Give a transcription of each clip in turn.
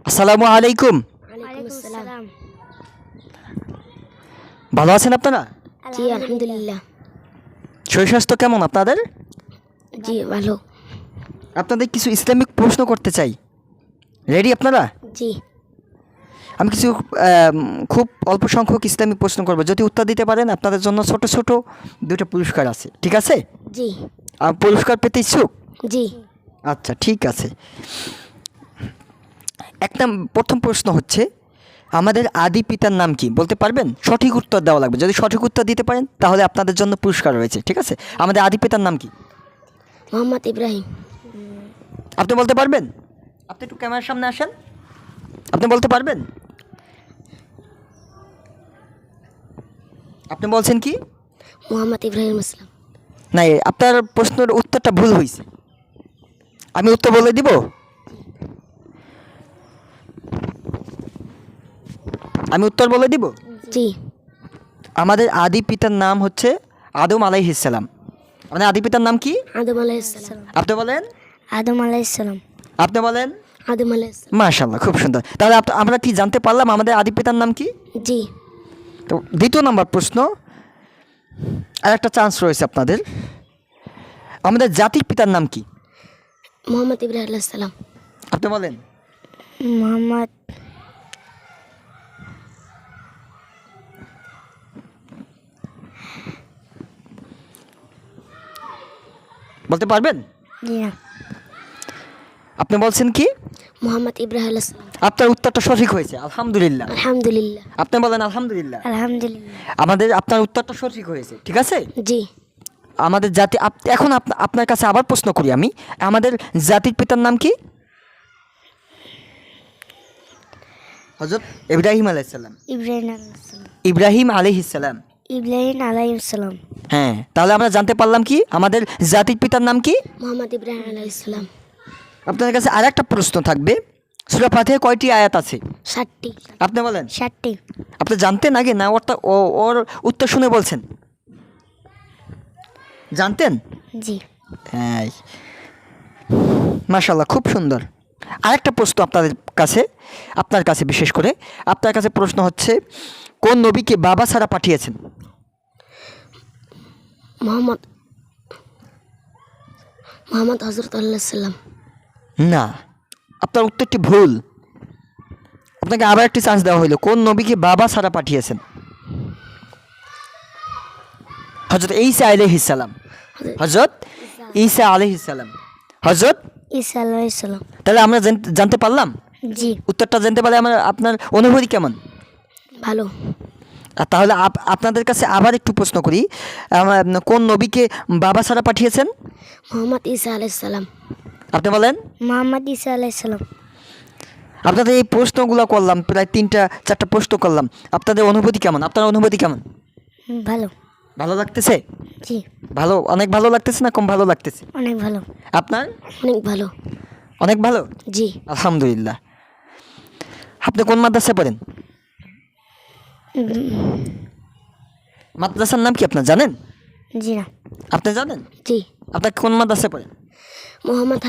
আসসালামু আলাইকুম। ওয়ালাইকুম আসসালাম। ভালো আছেন আপনারা? জি আলহামদুলিল্লাহ। শরীর স্বাস্থ্য কেমন আপনাদের? জি ভালো। আপনাদের কিছু ইসলামিক প্রশ্ন করতে চাই, রেডি আপনারা? জি আমি কিছু খুব অল্প সংখ্যক ইসলামিক প্রশ্ন করব, যদি উত্তর দিতে পারেন আপনাদের জন্য ছোট ছোট দুটো পুরস্কার আছে, ঠিক আছে? জি আর পুরস্কার পেতে ইচ্ছুক? জি আচ্ছা ঠিক আছে। প্রথম প্রশ্ন হচ্ছে, আমাদের আদি পিতার নাম কি বলতে পারবেন? সঠিক উত্তর দেওয়া লাগবে, যদি সঠিক উত্তর দিতে পারেন তাহলে আপনাদের জন্য পুরস্কার রয়েছে, ঠিক আছে? আমাদের আদি পিতার নাম কি? মোহাম্মদ ইব্রাহিম। আপনি বলতে পারবেন? আপনি একটু ক্যামেরার সামনে আসেন, আপনি বলতে পারবেন? আপনি বলছেন কি? মোহাম্মদ ইব্রাহিম ইসলাম। না, আপনার প্রশ্নের উত্তরটা ভুল হয়েছে। আমি উত্তর বলে দিব? আমি উত্তর বলে দিব। জি আমাদের আদি পিতার নাম হচ্ছে আদম আলাইহিস সালাম। আমাদের আদি পিতার নাম কি? আদম আলাইহিস সালাম। আপনি বলেন। আদম আলাইহিস সালাম। আপনি বলেন। আদম আলাইহিস সালাম। মাশাআল্লাহ, খুব সুন্দর। তাহলে আমরা কি জানতে পারলাম আমাদের আদি পিতার নাম কি? জি তো দ্বিতীয় নম্বর প্রশ্ন, আর একটা চান্স রয়েছে আপনাদের। আমাদের জাতির পিতার নাম কি? মোহাম্মদ ইব্রাহিম আলাইহিস সালাম। আপনি বলেন। মোহাম্মদ বলতে পারবেন? জি না। আপনি বলছেন কি? মোহাম্মদ ইব্রাহিম আলাইহিস সালাম। আপনার উত্তরটা সঠিক হয়েছে, আলহামদুলিল্লাহ। আলহামদুলিল্লাহ। আপনি বলেন আলহামদুলিল্লাহ। আলহামদুলিল্লাহ। আপনার উত্তরটা সঠিক হয়েছে, ঠিক আছে? জি আমাদের জাতি এখন আপনার কাছে আবার প্রশ্ন করি আমি, আমাদের জাতির পিতার নাম কি? হযরত ইব্রাহিম আলাইহিস সালাম। ইব্রাহিম আলাইহিস সালাম। ইব্রাহিম আলাইহিস সালাম। ইব্রাহিম আলাইহিস সালাম। হ্যাঁ, তাহলে আমরা জানতে পারলাম কি আমাদের জাতির পিতার নাম কি? মোহাম্মদ ইব্রাহিম আলাইহিস সালাম। আপনাদের কাছে আরেকটা প্রশ্ন থাকবে, সূরা ফাতিহায় কয়টি আয়াত আছে? 60টি। আপনি বলেন। 60টি। আপনি জানতেন আগে না ওর উত্তর শুনে বলছেন? জানতেন? জি হ্যাঁ, মাশাআল্লাহ, খুব সুন্দর। আরেকটা প্রশ্ন আপনার কাছে বিশেষ করে আপনার কাছে প্রশ্ন হচ্ছে, কোন নবীকে বাবা ছাড়া পাঠিয়েছেন? মোহাম্মদ হযরত আল্লাহ সাল্লাম। না, আপনার উত্তরটি ভুল। আপনাকে আবার একটি চান্স দেওয়া হলো, কোন নবীকে বাবা ছাড়া পাঠিয়েছেন? হযরত ঈসা আলাইহিস সালাম। হযরত ঈসা আলাইহিস সালাম। হযরত ঈসা আলাইহিস সালাম। তাহলে আমরা জানতে পারলাম, জি উত্তরটা জানতে পারলে আপনার অনুভূতি কেমন? ভালো। আর তাহলে আপনাদের কাছে আবার একটু প্রশ্ন করি, কোন নবীকে বাবা ছাড়া পাঠিয়েছেন? মোহাম্মদ ঈসা আলাইহিস সালাম। আপনি বলেন। মোহাম্মদ ঈসা আলাইহিস সালাম। আপনাদের এই প্রশ্নগুলো করলাম, প্রায় 3-4টা প্রশ্ন করলাম, আপনাদের অনুভূতি কেমন? আপনার অনুভূতি কেমন? ভালো। ভালো লাগতেছে? জি ভালো, অনেক ভালো লাগতেছে না কম ভালো লাগতেছে? অনেক ভালো। আপনার? অনেক ভালো। অনেক ভালো। জি আলহামদুলিল্লাহ। আপনি কোন মাদ্রাসায় পড়েন? মাদ্রাসার নাম কি আপনার জানেন? জি না। আপনি জানেন? জি আপনার কোন মাদ্রাসায় পড়েন? মোহাম্মদ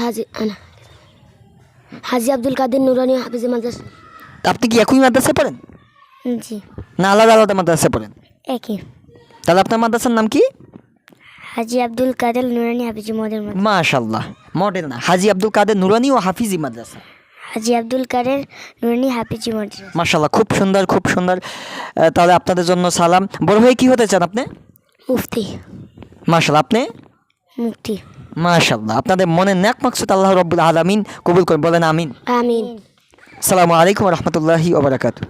হাজি আব্দুল কাদের নুরানি হাফিজ মাদ্রাসা। আপনি কি একই মাদ্রাসায় পড়েন জি না আলাদা আলাদা মাদ্রাসায় পড়েন? একই। তাহলে আপনার মাদ্রাসার নাম কি? হাজি আব্দুল কাদের নুরানি হাফিজি মডেল মাদ্রাসা। মাশাআল্লাহ, মডেল না, হাজি আব্দুল কাদের নুরানি ও হাফিজি মাদ্রাসা। হাজি আব্দুল কাদের নুরানি হাফিজি মাদ্রাসা। মাশাআল্লাহ, খুব সুন্দর, খুব সুন্দর। তাহলে আপনাদের জন্য সালাম। বড় হয়ে কি হতে চান আপনি? মুফতি। মাশাআল্লাহ, আপনি? মুফতি। মাশাআল্লাহ, আপনাদের মনের নেক মাকসুদ আল্লাহ রাব্বুল আলামিন কবুল করেন, বলেন আমিন। আমিন। আসসালামু আলাইকুম ওয়া রাহমাতুল্লাহি ওয়া বারাকাতুহু।